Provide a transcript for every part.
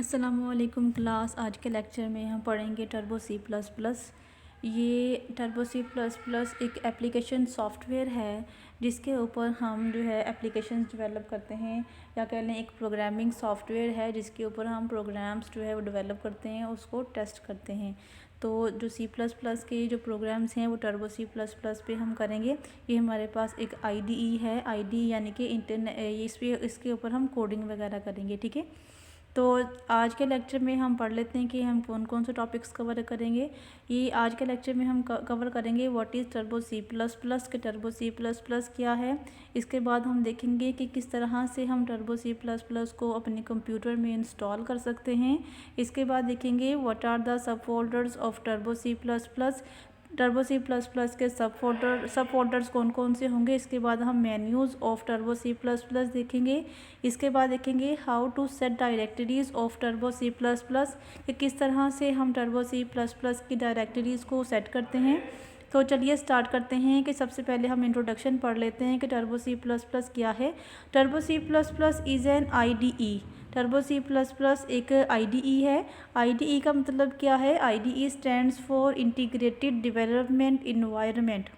अस्सलामुअलैकुम क्लास। आज के लेक्चर में हम पढ़ेंगे टर्बो सी प्लस प्लस। ये टर्बो सी प्लस प्लस एक एप्लीकेशन सॉफ्टवेयर है जिसके ऊपर हम जो है एप्लीकेशंस डेवलप करते हैं, या कह लें एक प्रोग्रामिंग सॉफ्टवेयर है जिसके ऊपर हम प्रोग्राम्स जो है वो डेवलप करते हैं, उसको टेस्ट करते हैं। तो जो सी प्लस प्लस के जो प्रोग्राम्स हैं वो टर्बो सी प्लस प्लस पे हम करेंगे। ये हमारे पास एक आईडीई है, आईडी यानी कि इसके ऊपर हम कोडिंग वगैरह करेंगे। ठीक है, तो आज के लेक्चर में हम पढ़ लेते हैं कि हम कौन कौन से टॉपिक्स कवर करेंगे। ये आज के लेक्चर में हम कवर करेंगे what is turbo C plus plus के टर्बो सी प्लस प्लस क्या है। इसके बाद हम देखेंगे कि किस तरह से हम टर्बो सी प्लस प्लस को अपने कंप्यूटर में इंस्टॉल कर सकते हैं। इसके बाद देखेंगे what are the subfolders of turbo C plus plus, turbo C plus plus के सब फोल्डर्स कौन कौन से होंगे। इसके बाद हम menus of turbo C plus plus देखेंगे। इसके बाद देखेंगे how to set directories of turbo C plus plus, कि किस तरह से हम टर्बो सी प्लस प्लस की डायरेक्टरीज़ को सेट करते हैं। तो चलिए स्टार्ट करते हैं कि सबसे पहले हम इंट्रोडक्शन पढ़ लेते हैं कि टर्बो सी प्लस प्लस क्या है। Turbo C plus plus is an IDE. Turbo C plus plus एक आईडीई है। आईडीई का मतलब क्या है? IDE stands for integrated development environment.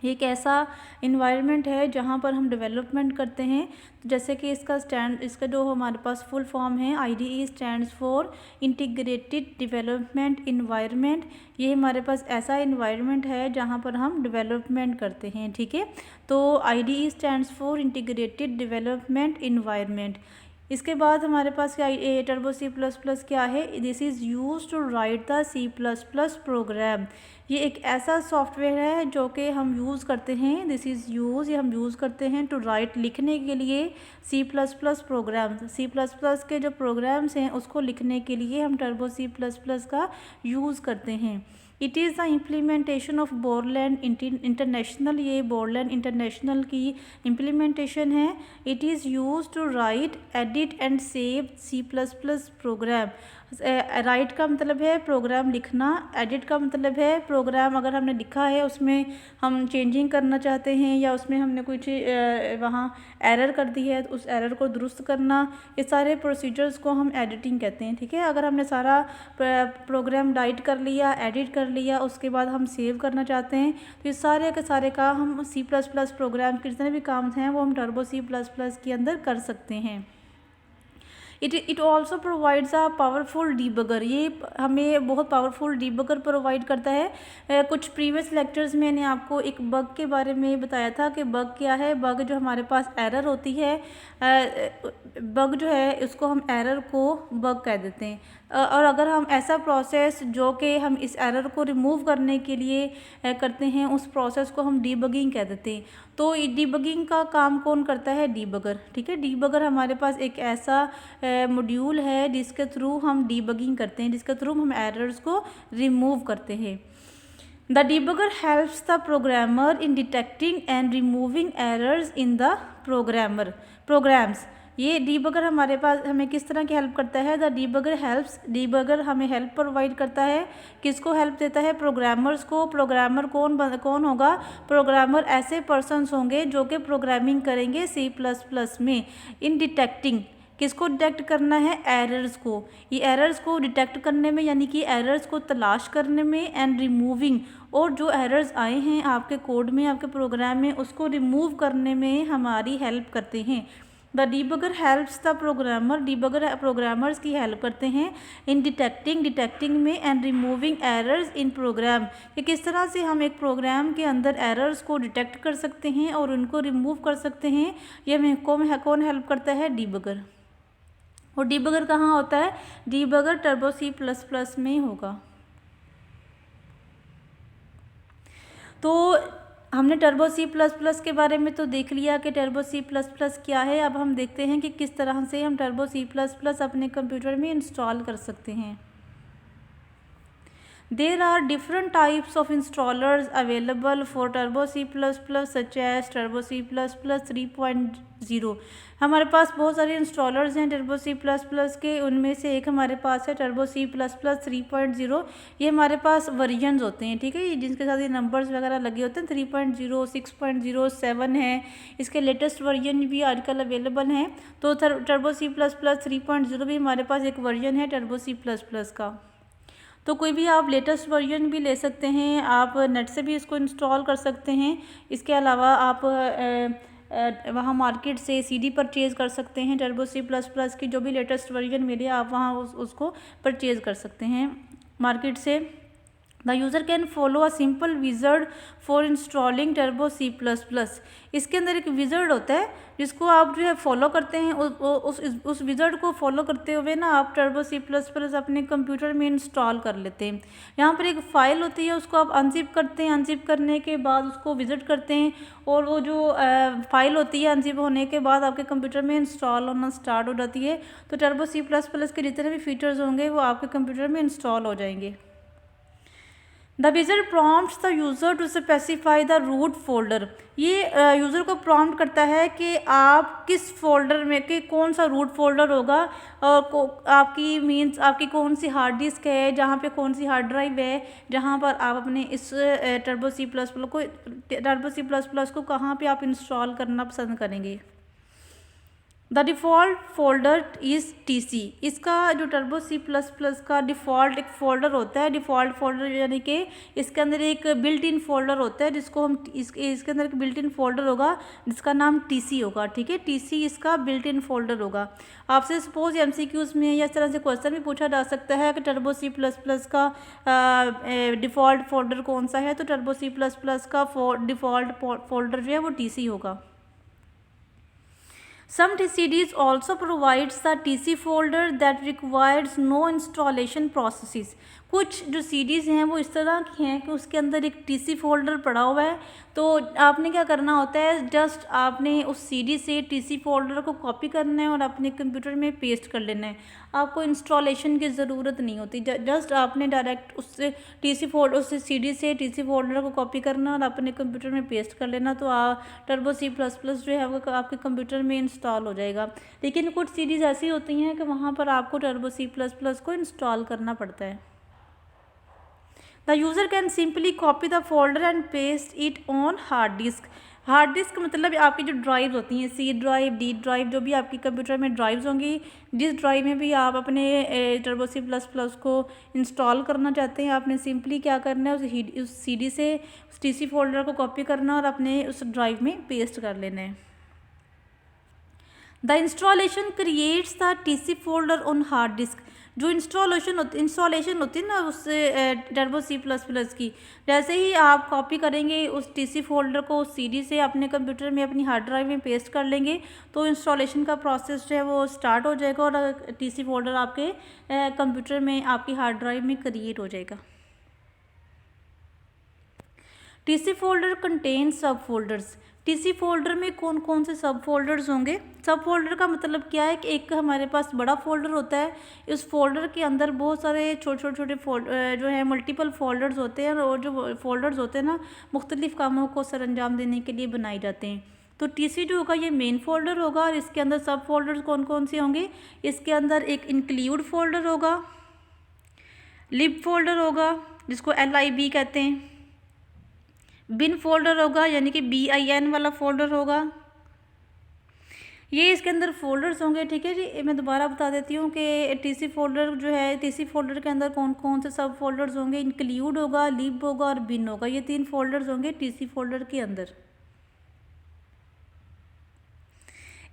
ये एक ऐसा इन्वायरमेंट है जहाँ पर हम डेवलपमेंट करते हैं। जैसे कि इसका जो हमारे पास फुल फॉर्म है, IDE stands for integrated development environment. ये हमारे पास ऐसा इन्वायरमेंट है जहाँ पर हम डेवलपमेंट करते हैं। ठीक है, तो IDE stands for integrated development environment. इसके बाद हमारे पास क्या टर्बो सी प्लस प्लस क्या है? This is use to write the C plus plus program. ये एक ऐसा सॉफ्टवेयर है जो कि हम यूज़ करते हैं। दिस इज़ यूज़, ये हम यूज़ करते हैं टू राइट, लिखने के लिए C plus plus program. C plus plus के जो प्रोग्राम्स हैं उसको लिखने के लिए हम टर्बो सी प्लस प्लस का यूज़ करते हैं। It is the implementation of Borland international. ये बोरलैंड इंटरनेशनल की इम्प्लीमेंटेशन है। It is use to write, edit and save C plus plus program. Write का मतलब है प्रोग्राम लिखना, एडिट का मतलब है प्रोग्राम अगर हमने लिखा है उसमें हम चेंजिंग करना चाहते हैं, या उसमें हमने कुछ वहाँ एरर कर दी है तो उस एरर को दुरुस्त करना। ये सारे प्रोसीजर्स को हम एडिटिंग कहते हैं। ठीक है, अगर हमने सारा प्रोग्राम राइट कर लिया, एडिट कर लिया, उसके बाद हम सेव करना चाहते हैं, तो ये सारे के सारे काम हम सी प्लस प्लस प्रोग्राम के जितने भी काम हैं वो हम टर्बो सी प्लस प्लस के अंदर कर सकते हैं। It also provides a powerful debugger. ये हमें बहुत पावरफुल डीबगर प्रोवाइड करता है। कुछ प्रीवियस लेक्चर्स में मैंने आपको एक बग के बारे में बताया था कि बग क्या है। बग जो हमारे पास एरर होती है, बग जो है उसको हम एरर को बग कह देते हैं। और अगर हम ऐसा प्रोसेस जो कि हम इस एरर को रिमूव करने के लिए करते हैं, उस प्रोसेस को हम डीबगिंग कह देते हैं। तो डीबगिंग का काम कौन करता है? डीबगर। ठीक है, डीबगर हमारे पास एक ऐसा मॉड्यूल है जिसके थ्रू हम डीबगिंग करते हैं, जिसके थ्रू हम एरर्स को रिमूव करते हैं। The debugger helps the programmer in detecting and removing errors in the programs. ये डीबगर हमारे पास हमें किस तरह की हेल्प करता है? द डीबगर हेल्प्स, डीबगर हमें हेल्प प्रोवाइड करता है। किसको हेल्प देता है? प्रोग्रामर्स को। प्रोग्रामर कौन होगा? प्रोग्रामर ऐसे पर्सन्स होंगे जो कि प्रोग्रामिंग करेंगे सी प्लस प्लस में। इन डिटेक्टिंग, किसको डिटेक्ट करना है? एरर्स को। ये एरर्स को डिटेक्ट करने में, यानी कि एरर्स को तलाश करने में, एंड रिमूविंग, और जो एरर्स आए हैं आपके कोड में, आपके प्रोग्राम में, उसको रिमूव करने में हमारी हेल्प करते हैं। The debugger helps the programmer, debugger programmers की हेल्प करते हैं इन डिटेक्टिंग में, and removing errors in program, कि किस तरह से हम एक प्रोग्राम के अंदर एरर्स को डिटेक्ट कर सकते हैं और उनको रिमूव कर सकते हैं। ये हमें कौन हेल्प करता है? डीबगर। और डीबगर कहाँ होता है? Debugger turbo C plus plus में होगा। तो हमने टर्बो सी प्लस प्लस के बारे में तो देख लिया कि टर्बो सी प्लस प्लस क्या है। अब हम देखते हैं कि किस तरह से हम टर्बो सी प्लस प्लस अपने कंप्यूटर में इंस्टॉल कर सकते हैं। There are different types of installers available for Turbo C++ such as Turbo C++ 3.0। हमारे पास बहुत सारे इंस्टॉलर्स हैं Turbo C++ के, उनमें से एक हमारे पास है Turbo C++ 3.0। ये हमारे पास वर्जन्स होते हैं, ठीक है, ये जिनके साथ ये नंबर्स वगैरह लगे होते हैं। 3.0, 6.0, 7 है, इसके लेटेस्ट वर्जन भी आजकल अवेलेबल हैं। तो Turbo C++ 3.0 भी हमारे पास एक वर्जन है Turbo C++ का। तो कोई भी आप लेटेस्ट वर्जन भी ले सकते हैं, आप नेट से भी इसको इंस्टॉल कर सकते हैं। इसके अलावा आप वहाँ मार्केट से सीडी परचेज़ कर सकते हैं Turbo C++ की, जो भी लेटेस्ट वर्जन मिले आप वहाँ उसको परचेज़ कर सकते हैं मार्केट से। The user can follow a simple wizard for installing Turbo C++। इसके अंदर एक विज़र्ड होता है जिसको आप जो है फॉलो करते हैं, उस विज़र्ड को फॉलो करते हुए ना आप Turbo C++ अपने कंप्यूटर में इंस्टॉल कर लेते हैं। यहाँ पर एक फ़ाइल होती है, उसको आप अनजिप करते हैं, अनजिप करने के बाद उसको विज़िट करते हैं और वो जो फ़ाइल होती है अनजिप होने के बाद आपके कंप्यूटर में इंस्टॉल होना स्टार्ट हो जाती है। तो Turbo C++ के जितने भी फीचर्स होंगे वो आपके कंप्यूटर में इंस्टॉल हो जाएंगे। The wizard prompts the user to specify the root folder. ये यूज़र को प्रॉम्प्ट करता है कि आप किस फोल्डर में कि कौन सा रूट फोल्डर होगा और आपकी मीन्स आपकी कौन सी हार्ड डिस्क है, जहाँ पे कौन सी हार्ड ड्राइव है, जहाँ पर आप अपने इस Turbo C++ को कहाँ पे आप इंस्टॉल करना पसंद करेंगे। The default folder is TC। इसका जो Turbo C++ का डिफ़ॉल्ट एक फ़ोल्डर होता है, डिफ़ॉल्ट फोल्डर यानी कि इसके अंदर एक बिल्ट इन फोल्डर होता है जिसको हम इसके अंदर एक बिल्ट इन फोल्डर होगा जिसका नाम TC होगा, ठीक है। TC इसका बिल्ट इन फोल्डर होगा। आपसे सपोज MCQs में या इस तरह से क्वेश्चन भी पूछा जा सकता है कि Turbo C++ का डिफ़ॉल्ट फोल्डर कौन सा है, तो Turbo C++ का डिफ़ॉल्ट फोल्डर जो है वो TC होगा। Some CDs also provides the TC folder that requires no installation processes। कुछ जो CDs हैं वो इस तरह की हैं कि उसके अंदर एक TC फोल्डर पड़ा हुआ है, तो आपने क्या करना होता है, जस्ट आपने उस CD से TC फोल्डर को कॉपी करना है और अपने कंप्यूटर में पेस्ट कर लेना है। आपको इंस्टॉलेशन की ज़रूरत नहीं होती, जस्ट आपने डायरेक्ट उससे उस CD से TC फोल्डर को कॉपी करना और अपने कंप्यूटर में पेस्ट कर लेना, तो Turbo C++ जो है वो आपके कंप्यूटर में इंस्टॉल हो जाएगा। लेकिन कुछ सीरीज़ ऐसी होती हैं कि वहाँ पर आपको Turbo C++ को इंस्टॉल करना पड़ता है। The user can simply copy the folder and paste it on hard disk. Hard disk मतलब आपकी जो ड्राइव होती हैं, C ड्राइव, D ड्राइव, जो भी आपकी कंप्यूटर में ड्राइव्स होंगी, जिस ड्राइव में भी आप अपने Turbo C++ को इंस्टॉल करना चाहते हैं, आपने सिंपली क्या करना है, उस CD से उस TC फोल्डर को कॉपी करना और अपने उस ड्राइव में पेस्ट कर लेना है। The installation creates the TC folder on hard disk. जो इंस्टॉलेशन होती है ना उस Turbo C++ की, जैसे ही आप कॉपी करेंगे उस TC फोल्डर को उस CD से अपने कंप्यूटर में अपनी हार्ड ड्राइव में पेस्ट कर लेंगे, तो इंस्टॉलेशन का प्रोसेस जो है वो स्टार्ट हो जाएगा और TC फोल्डर आपके कंप्यूटर में आपकी हार्ड ड्राइव में क्रिएट हो जाएगा। TC फोल्डर कंटेन सब फोल्डर्स। TC फोल्डर में कौन कौन से सब फोल्डर्स होंगे। सब फोल्डर का मतलब क्या है कि एक हमारे पास बड़ा फोल्डर होता है, इस फोल्डर के अंदर बहुत सारे छोटे जो है मल्टीपल फोल्डर्स होते हैं, और जो फोल्डर्स होते हैं ना मुख्तलिफ़ कामों को सर अंजाम देने के लिए बनाए जाते हैं। तो TC जो होगा ये मेन फोल्डर होगा और इसके अंदर सब फोल्डर्स कौन कौन से होंगे। इसके अंदर एक इंक्लूड फोल्डर होगा, लिब फोल्डर होगा जिसको LIB कहते हैं, बिन फोल्डर होगा यानी कि BIN वाला फोल्डर होगा। ये इसके अंदर फोल्डर्स होंगे, ठीक है जी। मैं दोबारा बता देती हूँ कि TC फोल्डर जो है, TC फोल्डर के अंदर कौन कौन से सब फोल्डर्स होंगे। इंक्लूड होगा, लिब होगा और बिन होगा, ये 3 फोल्डर्स होंगे TC फोल्डर के अंदर।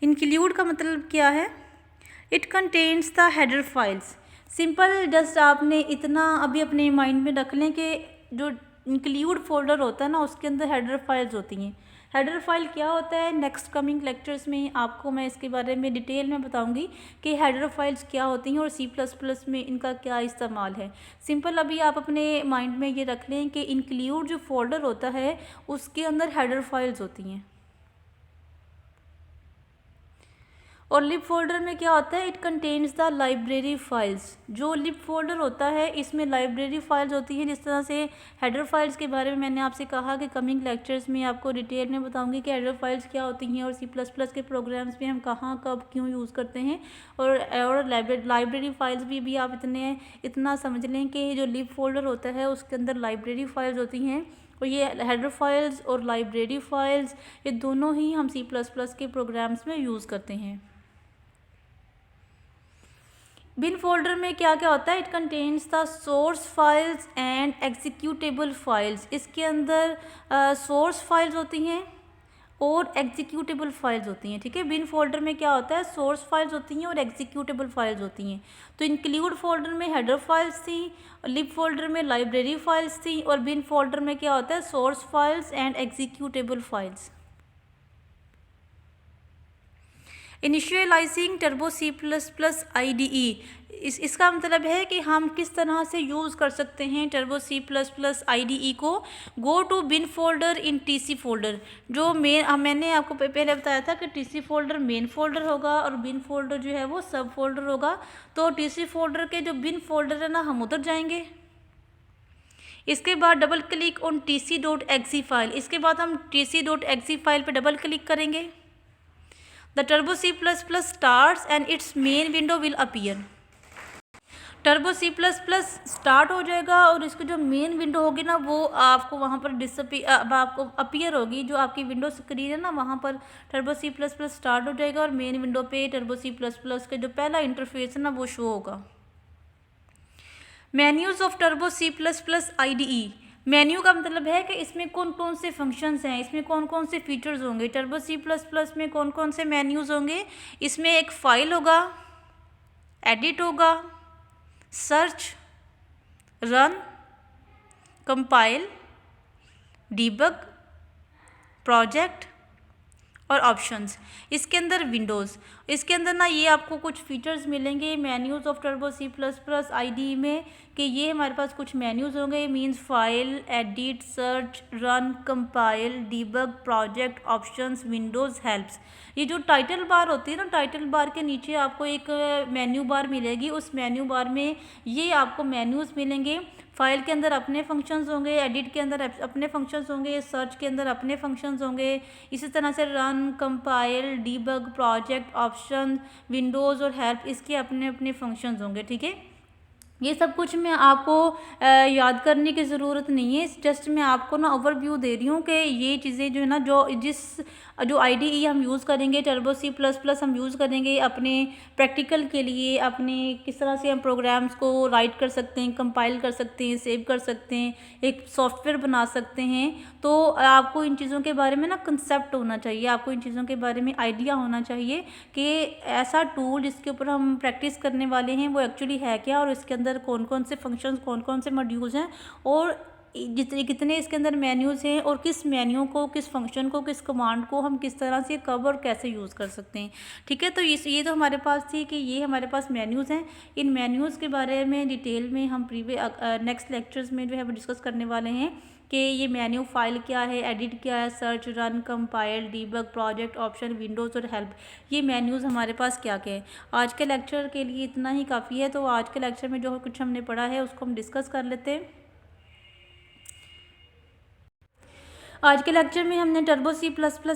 इंक्लूड का मतलब क्या है, it contains the header files. Simple just आपने इतना अभी अपने माइंड में रख लें कि जो इंक्लूड फोल्डर होता है ना उसके अंदर हेडर फाइल्स होती हैं। हेडर फाइल क्या होता है, नेक्स्ट कमिंग लेक्चर्स में आपको मैं इसके बारे में डिटेल में बताऊंगी कि हेडर फाइल्स क्या होती हैं और C++ में इनका क्या इस्तेमाल है। सिंपल अभी आप अपने माइंड में ये रख लें कि इंक्लूड जो फोल्डर होता है उसके अंदर हेडर फाइल्स होती हैं। और लिब फोल्डर में क्या होता है, it contains the library files. जो लिब फोल्डर होता है इसमें लाइब्रेरी फाइल्स होती हैं। जिस तरह से हेडर फाइल्स के बारे में मैंने आपसे कहा कि कमिंग लेक्चर्स में आपको डिटेल में बताऊंगी कि हेडर फाइल्स क्या होती हैं और C++ के प्रोग्राम्स में हम कहाँ कब क्यों यूज़ करते हैं। और लाइब्रेरी फाइल्स भी आप इतना समझ लें कि जो लिब फोल्डर होता है उसके अंदर लाइब्रेरी फाइल्स होती हैं। और ये हेडर फाइल्स और लाइब्रेरी फाइल्स ये दोनों ही हम C++ के प्रोग्राम्स में यूज़ करते हैं। बिन फोल्डर में क्या क्या होता है, it contains the source files and executable files. इसके अंदर सोर्स फाइल्स होती हैं और एग्जीक्यूटेबल फाइल्स होती हैं। ठीक है, बिन फोल्डर में क्या होता है, सोर्स फाइल्स होती हैं और एग्जीक्यूटेबल फाइल्स होती हैं। तो इंक्लूड फोल्डर में हेडर फाइल्स थी, लिब फोल्डर में लाइब्रेरी फाइल्स थी, और बिन फोल्डर में क्या होता है, source files and executable files. Initialising turbo C++ IDE, इसका मतलब है कि हम किस तरह से यूज़ कर सकते हैं टर्बो C++ IDE को। Go to bin folder in TC folder. जो मैंने आपको पहले बताया था कि TC फोल्डर मेन फोल्डर होगा और बिन फोल्डर जो है वो सब फोल्डर होगा। तो TC फोल्डर के जो बिन फोल्डर है ना, हम उधर जाएंगे। इसके बाद double click on tc.exe file. इसके बाद हम tc.exe फाइल पर डबल क्लिक करेंगे। The Turbo C++ starts and its main window will appear। Turbo C++ start हो जाएगा और इसकी जो मेन विंडो होगी ना वो आपको वहाँ पर आपको अपीयर होगी। जो आपकी विंडो स्क्रीन है ना वहाँ पर टर्बो C++ स्टार्ट हो जाएगा और मेन विंडो पे टर्बो C++ का जो पहला इंटरफेस है ना वो शो होगा। Menus of turbo C++ IDE। Menu का मतलब है कि इसमें कौन कौन से फंक्शंस हैं, इसमें कौन कौन से फीचर्स होंगे। टर्बो C++ में कौन कौन से मेन्यूज़ होंगे, इसमें एक फ़ाइल होगा, एडिट होगा, search, run, compile, debug, project और ऑप्शंस। इसके अंदर विंडोज़, इसके अंदर ना ये आपको कुछ फीचर्स मिलेंगे menus of turbo C++ IDE में कि ये हमारे पास कुछ मेन्यूज़ होंगे। Means file, edit, search, run, compile, debug, project, options, Windows, helps. ये जो टाइटल बार होती है ना, टाइटल बार के नीचे आपको एक मेन्यू बार मिलेगी। उस मेन्यू बार में ये आपको मेन्यूज़ मिलेंगे। फाइल के अंदर अपने फंक्शंस होंगे, एडिट के अंदर अपने फंक्शंस होंगे, सर्च के अंदर अपने फंक्शंस होंगे। इसी तरह से run, compile, debug, project, option, Windows और हेल्प, इसके अपने अपने फंक्शंस होंगे। ठीक है, ये सब कुछ मैं आपको याद करने की ज़रूरत नहीं है। जस्ट मैं आपको ना ओवरव्यू दे रही हूँ कि ये चीज़ें जो है ना, जो IDE हम यूज़ करेंगे, टर्बो C++ हम यूज़ करेंगे अपने प्रैक्टिकल के लिए, अपने किस तरह से हम प्रोग्राम्स को राइट कर सकते हैं, कंपाइल कर सकते हैं, सेव कर सकते हैं, एक सॉफ्टवेयर बना सकते हैं। तो आपको इन चीज़ों के बारे में ना कंसेप्ट होना चाहिए, आपको इन चीज़ों के बारे में आइडिया होना चाहिए कि ऐसा टूल जिसके ऊपर हम प्रैक्टिस करने वाले हैं वो एक्चुअली है क्या, और इसके अंदर कौन कौन से फंक्शंस, कौन कौन से मॉड्यूल्स हैं, और जितने कितने इसके अंदर मेन्यूज़ हैं, और किस मेन्यू को, किस फंक्शन को, किस कमांड को हम किस तरह से कब और कैसे यूज़ कर सकते हैं। ठीक है, तो ये तो हमारे पास थी कि ये हमारे पास मेन्यूज़ हैं। इन मेन्यूज़ के बारे में डिटेल में हम नेक्स्ट लेक्चर्स में जो है वो डिस्कस करने वाले हैं कि ये मेन्यू फाइल क्या है, एडिट क्या है, search, run, compile, debug, project, option, Windows और हेल्प, ये मेन्यूज़ हमारे पास क्या क्या है। आज के लेक्चर के लिए इतना ही काफ़ी है। तो आज के लेक्चर में जो कुछ हमने पढ़ा है उसको हम डिस्कस कर लेते हैं। आज के लेक्चर में हमने टर्बो C++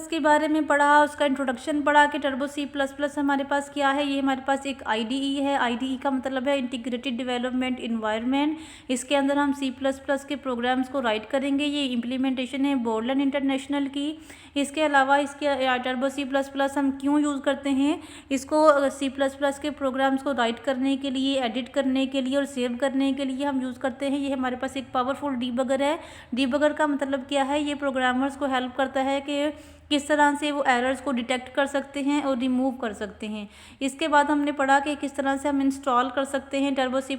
के बारे में पढ़ा, उसका इंट्रोडक्शन पढ़ा कि टर्बो C++ हमारे पास क्या है। ये हमारे पास एक IDE है। IDE का मतलब है इंटीग्रेटेड डेवलपमेंट इन्वायरमेंट। इसके अंदर हम C++ के प्रोग्राम्स को राइट करेंगे। ये इम्प्लीमेंटेशन है बोर्डलैंड इंटरनेशनल की। इसके अलावा इसके टर्बो C++ हम क्यों यूज़ करते हैं, इसको C++ के प्रोग्राम्स को राइट करने के लिए, एडिट करने के लिए और सेव करने के लिए हम यूज़ करते हैं। ये हमारे पास एक पावरफुल डीबगर है। डीबगर का मतलब क्या है, ये प्रोग्रामर्स को हेल्प करता है कि किस तरह से वो एरर्स को डिटेक्ट कर सकते हैं और रिमूव कर सकते हैं। इसके बाद हमने पढ़ा कि किस तरह से हम इंस्टॉल कर सकते हैं टर्बो C++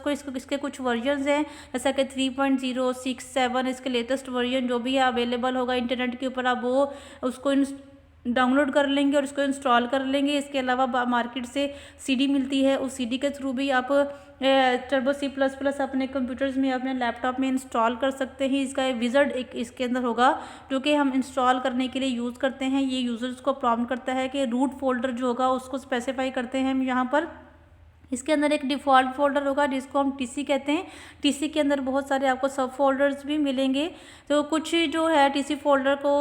को। इसके कुछ वर्जन्स हैं, जैसा कि 3.0, 6, 7, इसके लेटेस्ट वर्जन जो भी है अवेलेबल होगा इंटरनेट के ऊपर, आप वो उसको डाउनलोड कर लेंगे और इसको इंस्टॉल कर लेंगे। इसके अलावा मार्केट से सीडी मिलती है, उस सीडी के थ्रू भी आप टर्बो सी प्लस प्लस अपने कंप्यूटर्स में, अपने लैपटॉप में इंस्टॉल कर सकते हैं। इसका विज़ार्ड एक इसके अंदर होगा जो कि हम इंस्टॉल करने के लिए यूज़ करते हैं। ये यूज़र्स को प्रॉम्प्ट करता है कि रूट फोल्डर जो होगा उसको स्पेसिफाई करते हैं हम यहाँ पर। इसके अंदर एक डिफ़ॉल्ट फ़ोल्डर होगा जिसको हम टीसी कहते हैं। टीसी के अंदर बहुत सारे आपको सब फ़ोल्डर्स भी मिलेंगे। तो कुछ जो है टीसी फ़ोल्डर को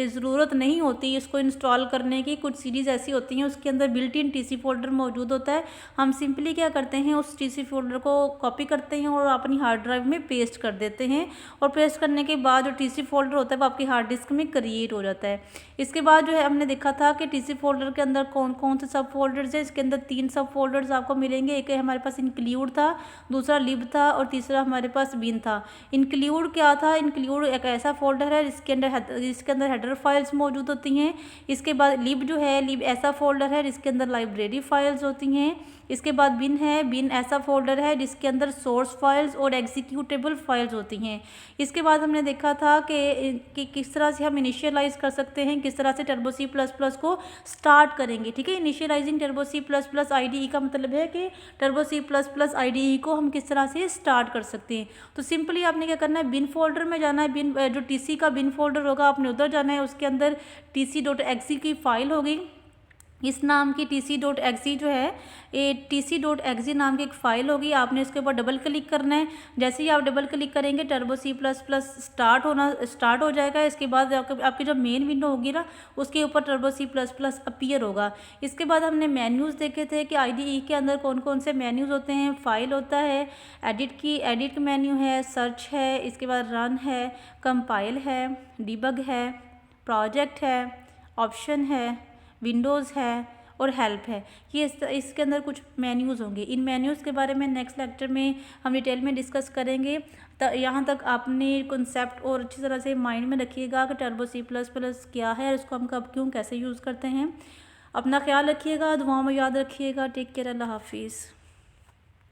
ज़रूरत नहीं होती इसको इंस्टॉल करने की। कुछ सीरीज़ ऐसी होती हैं उसके अंदर बिल्ट इन टीसी फ़ोल्डर मौजूद होता है। हम सिंपली क्या करते हैं, उस टीसी फ़ोल्डर को कॉपी करते हैं और अपनी हार्ड ड्राइव में पेस्ट कर देते हैं। और पेस्ट करने के बाद जो टीसी फ़ोल्डर होता है वो आपकी हार्ड डिस्क में क्रिएट हो जाता है। इसके बाद जो है हमने देखा था कि टीसी फ़ोल्डर के अंदर कौन कौन से सब फ़ोल्डर्स हैं। इसके अंदर 3 सब फ़ोल्डर्स आपको मिलेंगे। एक हमारे पास इंक्लूड था, दूसरा लिब था और तीसरा हमारे पास बिन था। इंक्लूड क्या था? इंक्लूड एक ऐसा फ़ोल्डर है जिसके अंदर हेडर फाइल्स मौजूद होती हैं। इसके बाद लिब जो है, लिब ऐसा फ़ोल्डर है जिसके अंदर लाइब्रेरी फाइल्स होती हैं। इसके बाद बिन है, बिन ऐसा फ़ोल्डर है जिसके अंदर सोर्स फाइल्स और एग्जीक्यूटेबल फाइल्स होती हैं। इसके बाद हमने देखा था कि किस तरह से हम इनिशियलाइज़ कर सकते हैं, किस तरह से टर्बो सी प्लस प्लस को स्टार्ट करेंगे। ठीक है, initializing turbo C plus plus IDE का मतलब है कि turbo C plus plus IDE को हम किस तरह से स्टार्ट कर सकते हैं। तो सिंपली आपने क्या करना है, बिन फोल्डर में जाना है। बिन जो टीसी का बिन फोल्डर होगा आपने उधर जाना है। उसके अंदर tc.exe की फ़ाइल होगी, इस नाम की tc.exe जो है, ये tc.exe नाम की एक फ़ाइल होगी। आपने इसके ऊपर डबल क्लिक करना है। जैसे ही आप डबल क्लिक करेंगे turbo C plus plus start हो जाएगा। इसके बाद आपकी जो मेन विंडो होगी ना उसके ऊपर turbo C plus plus appear होगा। इसके बाद हमने मेन्यूज़ देखे थे कि IDE के अंदर कौन कौन से मेन्यूज़ होते हैं। फाइल होता है, एडिट मेन्यू है, सर्च है, इसके बाद रन है, कंपाइल है, डिबग है, प्रोजेक्ट है, ऑप्शन है, विंडोज़ है और हेल्प है। ये इसके अंदर कुछ मेन्यूज़ होंगे। इन मेन्यूज़ के बारे में नेक्स्ट लेक्चर में हम डिटेल में डिस्कस करेंगे। तो यहाँ तक आपने कॉन्सेप्ट और अच्छी तरह से माइंड में रखिएगा कि टर्बो सी प्लस प्लस क्या है और इसको हम कब क्यों कैसे यूज़ करते हैं। अपना ख्याल रखिएगा, दुआओं में याद रखिएगा। टेक केयर, अल्लाह हाफिज़।